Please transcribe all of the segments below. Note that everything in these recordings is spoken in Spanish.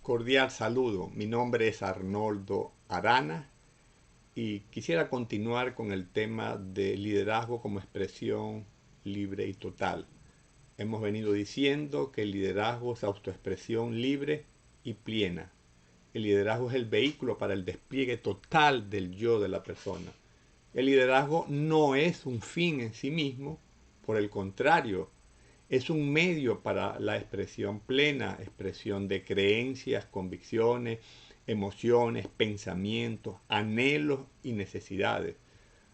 Cordial saludo, mi nombre es Arnoldo Arana y quisiera continuar con el tema de liderazgo como expresión libre y total. Hemos venido diciendo que el liderazgo es autoexpresión libre y plena. El liderazgo es el vehículo para el despliegue total del yo de la persona. El liderazgo no es un fin en sí mismo, por el contrario, es un medio para la expresión plena, expresión de creencias, convicciones, emociones, pensamientos, anhelos y necesidades.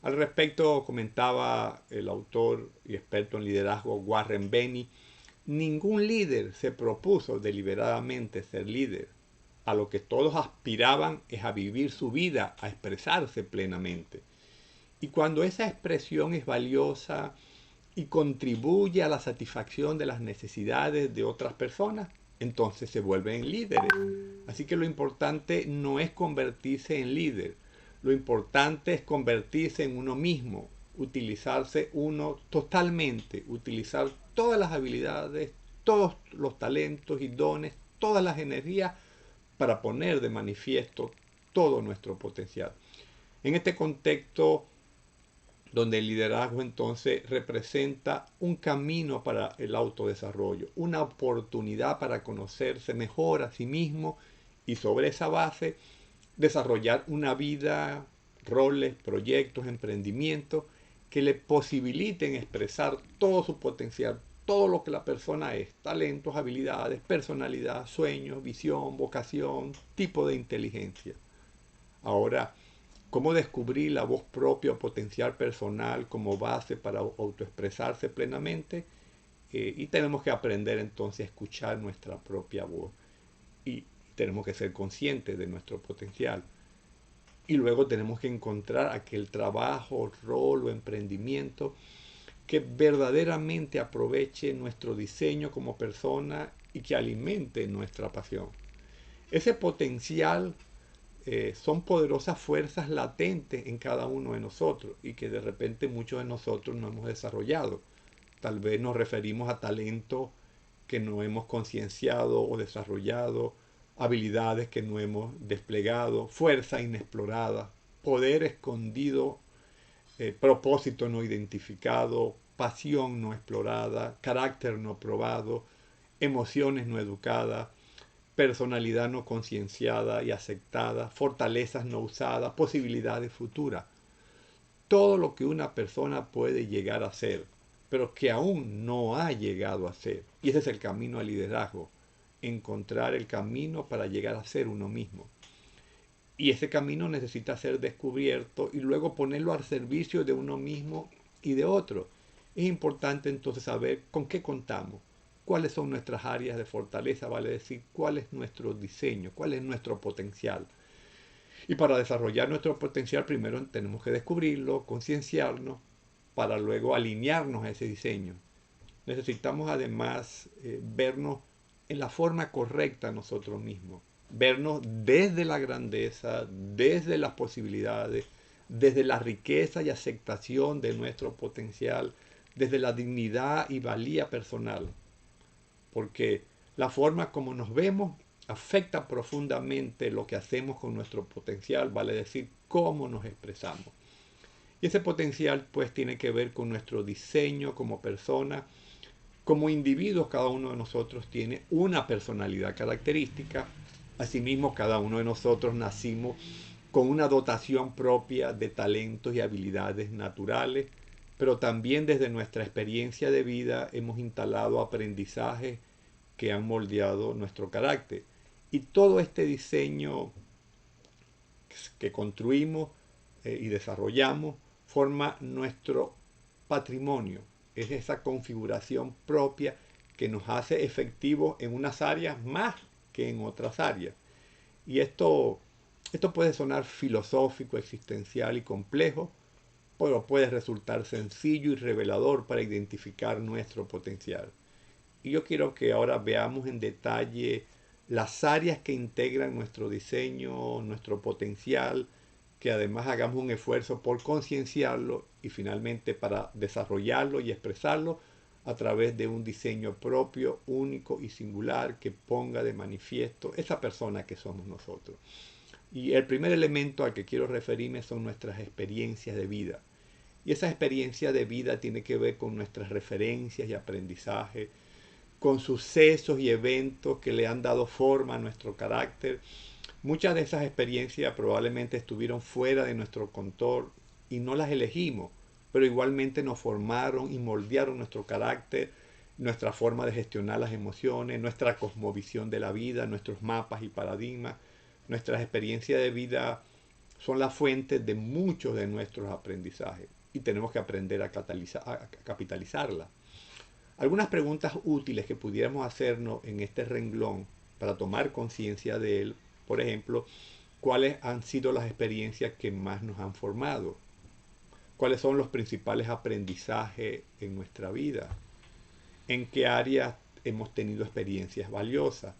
Al respecto comentaba el autor y experto en liderazgo Warren Benny, ningún líder se propuso deliberadamente ser líder. A lo que todos aspiraban es a vivir su vida, a expresarse plenamente. Y cuando esa expresión es valiosa y contribuye a la satisfacción de las necesidades de otras personas, entonces se vuelven líderes. Así que lo importante no es convertirse en líder, lo importante es convertirse en uno mismo, utilizarse uno totalmente, utilizar todas las habilidades, todos los talentos y dones, todas las energías para poner de manifiesto todo nuestro potencial. En este contexto, donde el liderazgo entonces representa un camino para el autodesarrollo, una oportunidad para conocerse mejor a sí mismo y sobre esa base desarrollar una vida, roles, proyectos, emprendimientos que le posibiliten expresar todo su potencial, todo lo que la persona es, talentos, habilidades, personalidad, sueños, visión, vocación, tipo de inteligencia. Ahora, ¿cómo descubrir la voz propia o potencial personal como base para autoexpresarse plenamente? Y tenemos que aprender entonces a escuchar nuestra propia voz. Y tenemos que ser conscientes de nuestro potencial. Y luego tenemos que encontrar aquel trabajo, rol o emprendimiento que verdaderamente aproveche nuestro diseño como persona y que alimente nuestra pasión. Ese potencial son poderosas fuerzas latentes en cada uno de nosotros y que de repente muchos de nosotros no hemos desarrollado. Tal vez nos referimos a talentos que no hemos concienciado o desarrollado, habilidades que no hemos desplegado, fuerza inexplorada, poder escondido, propósito no identificado, pasión no explorada, carácter no probado, emociones no educadas, personalidad no concienciada y aceptada, fortalezas no usadas, posibilidades futuras. Todo lo que una persona puede llegar a ser, pero que aún no ha llegado a ser. Y ese es el camino al liderazgo, encontrar el camino para llegar a ser uno mismo. Y ese camino necesita ser descubierto y luego ponerlo al servicio de uno mismo y de otro. Es importante entonces saber con qué contamos, cuáles son nuestras áreas de fortaleza, vale decir, cuál es nuestro diseño, cuál es nuestro potencial. Y para desarrollar nuestro potencial primero tenemos que descubrirlo, concienciarnos, para luego alinearnos a ese diseño. Necesitamos además vernos en la forma correcta nosotros mismos, vernos desde la grandeza, desde las posibilidades, desde la riqueza y aceptación de nuestro potencial, desde la dignidad y valía personal, porque la forma como nos vemos afecta profundamente lo que hacemos con nuestro potencial, vale decir, cómo nos expresamos. Y ese potencial pues tiene que ver con nuestro diseño como persona. Como individuos, cada uno de nosotros tiene una personalidad característica. Asimismo, cada uno de nosotros nacimos con una dotación propia de talentos y habilidades naturales, pero también desde nuestra experiencia de vida hemos instalado aprendizajes que han moldeado nuestro carácter. Y todo este diseño que construimos y desarrollamos forma nuestro patrimonio. Es esa configuración propia que nos hace efectivos en unas áreas más que en otras áreas. Y esto puede sonar filosófico, existencial y complejo, pero puede resultar sencillo y revelador para identificar nuestro potencial. Y yo quiero que ahora veamos en detalle las áreas que integran nuestro diseño, nuestro potencial, que además hagamos un esfuerzo por concienciarlo y finalmente para desarrollarlo y expresarlo a través de un diseño propio, único y singular que ponga de manifiesto esa persona que somos nosotros. Y el primer elemento al que quiero referirme son nuestras experiencias de vida. Y esa experiencia de vida tiene que ver con nuestras referencias y aprendizaje, con sucesos y eventos que le han dado forma a nuestro carácter. Muchas de esas experiencias probablemente estuvieron fuera de nuestro control y no las elegimos, pero igualmente nos formaron y moldearon nuestro carácter, nuestra forma de gestionar las emociones, nuestra cosmovisión de la vida, nuestros mapas y paradigmas. Nuestras experiencias de vida son la fuente de muchos de nuestros aprendizajes y tenemos que aprender a capitalizarla. Algunas preguntas útiles que pudiéramos hacernos en este renglón para tomar conciencia de él, por ejemplo, ¿cuáles han sido las experiencias que más nos han formado? ¿Cuáles son los principales aprendizajes en nuestra vida? ¿En qué áreas hemos tenido experiencias valiosas?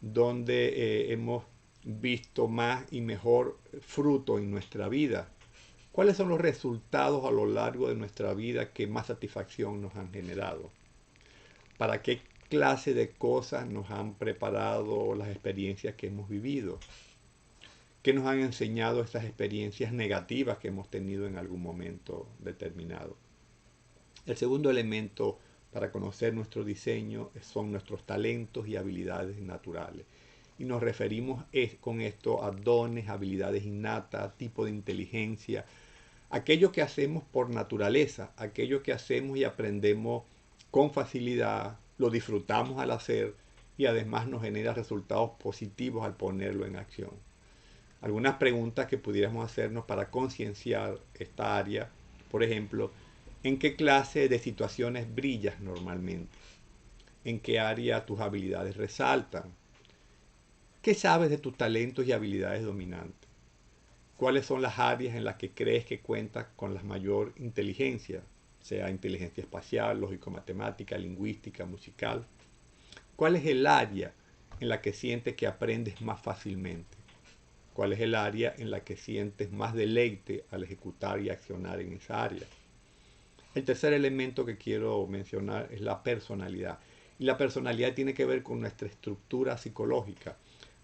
¿Dónde hemos visto más y mejor fruto en nuestra vida? ¿Cuáles son los resultados a lo largo de nuestra vida que más satisfacción nos han generado? ¿Para qué clase de cosas nos han preparado las experiencias que hemos vivido? ¿Qué nos han enseñado estas experiencias negativas que hemos tenido en algún momento determinado? El segundo elemento para conocer nuestro diseño son nuestros talentos y habilidades naturales. Y nos referimos con esto a dones, habilidades innatas, tipo de inteligencia, aquello que hacemos por naturaleza, aquello que hacemos y aprendemos con facilidad, lo disfrutamos al hacer y además nos genera resultados positivos al ponerlo en acción. Algunas preguntas que pudiéramos hacernos para concienciar esta área, por ejemplo, ¿en qué clase de situaciones brillas normalmente? ¿En qué área tus habilidades resaltan? ¿Qué sabes de tus talentos y habilidades dominantes? ¿Cuáles son las áreas en las que crees que cuentas con la mayor inteligencia? Sea inteligencia espacial, lógico-matemática, lingüística, musical. ¿Cuál es el área en la que sientes que aprendes más fácilmente? ¿Cuál es el área en la que sientes más deleite al ejecutar y accionar en esa área? El tercer elemento que quiero mencionar es la personalidad. Y la personalidad tiene que ver con nuestra estructura psicológica.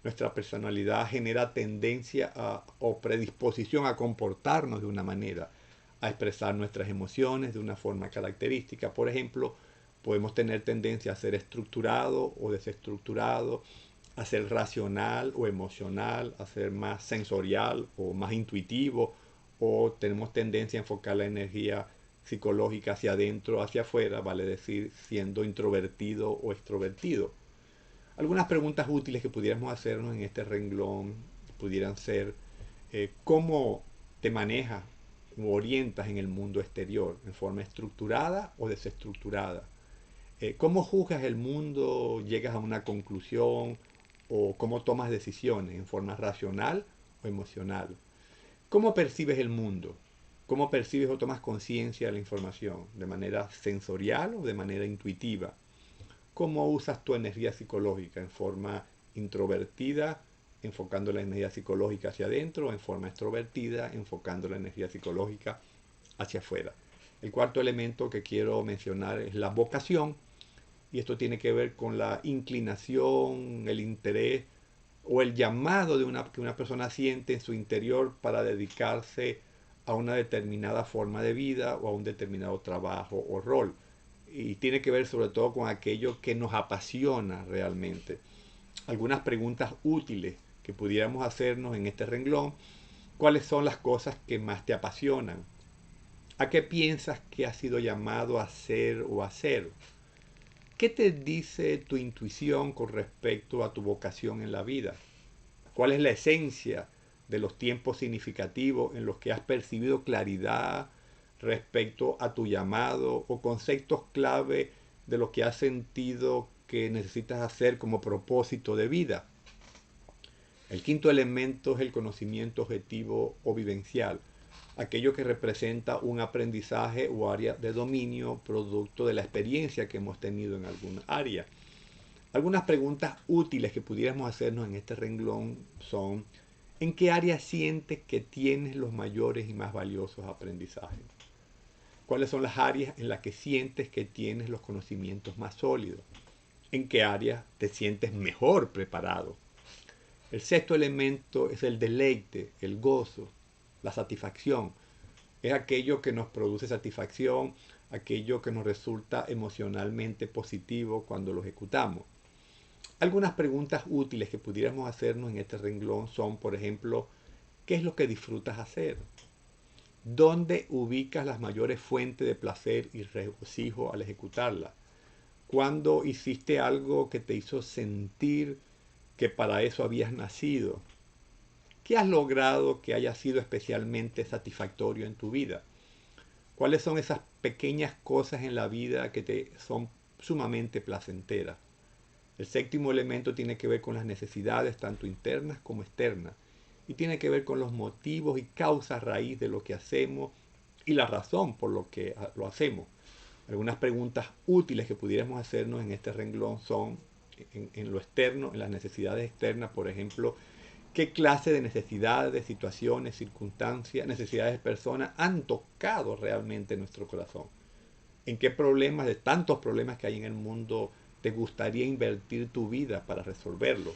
Nuestra personalidad genera tendencia o predisposición a comportarnos de una manera, a expresar nuestras emociones de una forma característica. Por ejemplo, podemos tener tendencia a ser estructurado o desestructurado, a ser racional o emocional, a ser más sensorial o más intuitivo, o tenemos tendencia a enfocar la energía psicológica hacia adentro, hacia afuera, vale decir, siendo introvertido o extrovertido. Algunas preguntas útiles que pudiéramos hacernos en este renglón pudieran ser, ¿cómo te manejas o orientas en el mundo exterior? ¿En forma estructurada o desestructurada? ¿Cómo juzgas el mundo? ¿Llegas a una conclusión? ¿O cómo tomas decisiones? ¿En forma racional o emocional? ¿Cómo percibes el mundo? ¿Cómo percibes o tomas conciencia de la información? ¿De manera sensorial o de manera intuitiva? ¿Cómo usas tu energía psicológica? ¿En forma introvertida, enfocando la energía psicológica hacia adentro, o en forma extrovertida, enfocando la energía psicológica hacia afuera? El cuarto elemento que quiero mencionar es la vocación, y esto tiene que ver con la inclinación, el interés o el llamado que una persona siente en su interior para dedicarse a una determinada forma de vida o a un determinado trabajo o rol. Y tiene que ver sobre todo con aquello que nos apasiona realmente. Algunas preguntas útiles que pudiéramos hacernos en este renglón: ¿cuáles son las cosas que más te apasionan? ¿A qué piensas que has sido llamado a hacer o a hacer? ¿Qué te dice tu intuición con respecto a tu vocación en la vida? ¿Cuál es la esencia de los tiempos significativos en los que has percibido claridad respecto a tu llamado, o conceptos clave de lo que has sentido que necesitas hacer como propósito de vida? El quinto elemento es el conocimiento objetivo o vivencial, aquello que representa un aprendizaje o área de dominio producto de la experiencia que hemos tenido en alguna área. Algunas preguntas útiles que pudiéramos hacernos en este renglón son: ¿en qué área sientes que tienes los mayores y más valiosos aprendizajes? ¿Cuáles son las áreas en las que sientes que tienes los conocimientos más sólidos? ¿En qué áreas te sientes mejor preparado? El sexto elemento es el deleite, el gozo, la satisfacción. Es aquello que nos produce satisfacción, aquello que nos resulta emocionalmente positivo cuando lo ejecutamos. Algunas preguntas útiles que pudiéramos hacernos en este renglón son, por ejemplo, ¿qué es lo que disfrutas hacer? ¿Dónde ubicas las mayores fuentes de placer y regocijo al ejecutarla? ¿Cuándo hiciste algo que te hizo sentir que para eso habías nacido? ¿Qué has logrado que haya sido especialmente satisfactorio en tu vida? ¿Cuáles son esas pequeñas cosas en la vida que te son sumamente placenteras? El séptimo elemento tiene que ver con las necesidades tanto internas como externas y tiene que ver con los motivos y causas raíz de lo que hacemos y la razón por lo que lo hacemos. Algunas preguntas útiles que pudiéramos hacernos en este renglón son en lo externo, en las necesidades externas, por ejemplo, qué clase de necesidades, situaciones, circunstancias, necesidades de personas han tocado realmente nuestro corazón. ¿En qué problemas, de tantos problemas que hay en el mundo, te gustaría invertir tu vida para resolverlos?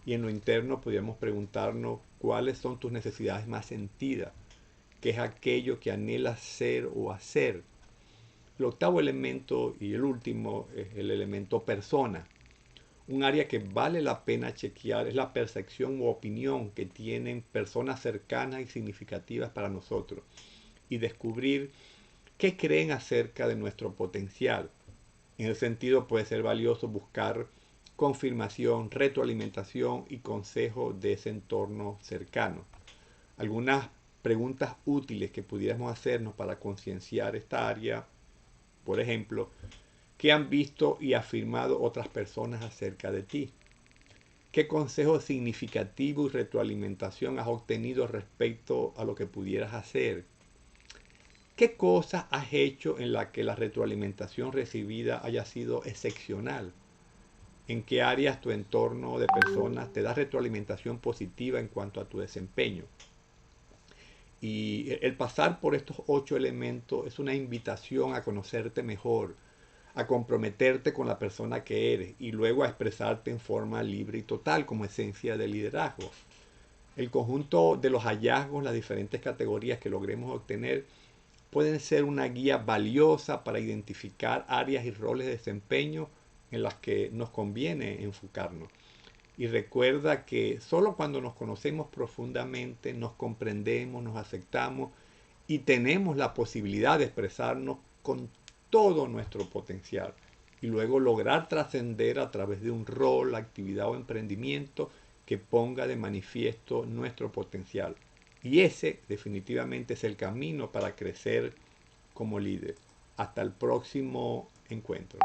Y en lo interno podríamos preguntarnos cuáles son tus necesidades más sentidas, qué es aquello que anhelas ser o hacer. El octavo elemento y el último es el elemento persona. Un área que vale la pena chequear es la percepción u opinión que tienen personas cercanas y significativas para nosotros y descubrir qué creen acerca de nuestro potencial. En ese sentido puede ser valioso buscar confirmación, retroalimentación y consejo de ese entorno cercano. Algunas preguntas útiles que pudiéramos hacernos para concienciar esta área, por ejemplo, ¿qué han visto y afirmado otras personas acerca de ti? ¿Qué consejo significativo y retroalimentación has obtenido respecto a lo que pudieras hacer? ¿Qué cosas has hecho en la que la retroalimentación recibida haya sido excepcional? ¿En qué áreas tu entorno de personas te da retroalimentación positiva en cuanto a tu desempeño? Y el pasar por estos 8 elementos es una invitación a conocerte mejor, a comprometerte con la persona que eres y luego a expresarte en forma libre y total como esencia del liderazgo. El conjunto de los hallazgos, las diferentes categorías que logremos obtener, pueden ser una guía valiosa para identificar áreas y roles de desempeño en las que nos conviene enfocarnos. Y recuerda que solo cuando nos conocemos profundamente, nos comprendemos, nos aceptamos y tenemos la posibilidad de expresarnos con todo nuestro potencial y luego lograr trascender a través de un rol, actividad o emprendimiento que ponga de manifiesto nuestro potencial. Y ese definitivamente es el camino para crecer como líder. Hasta el próximo encuentro.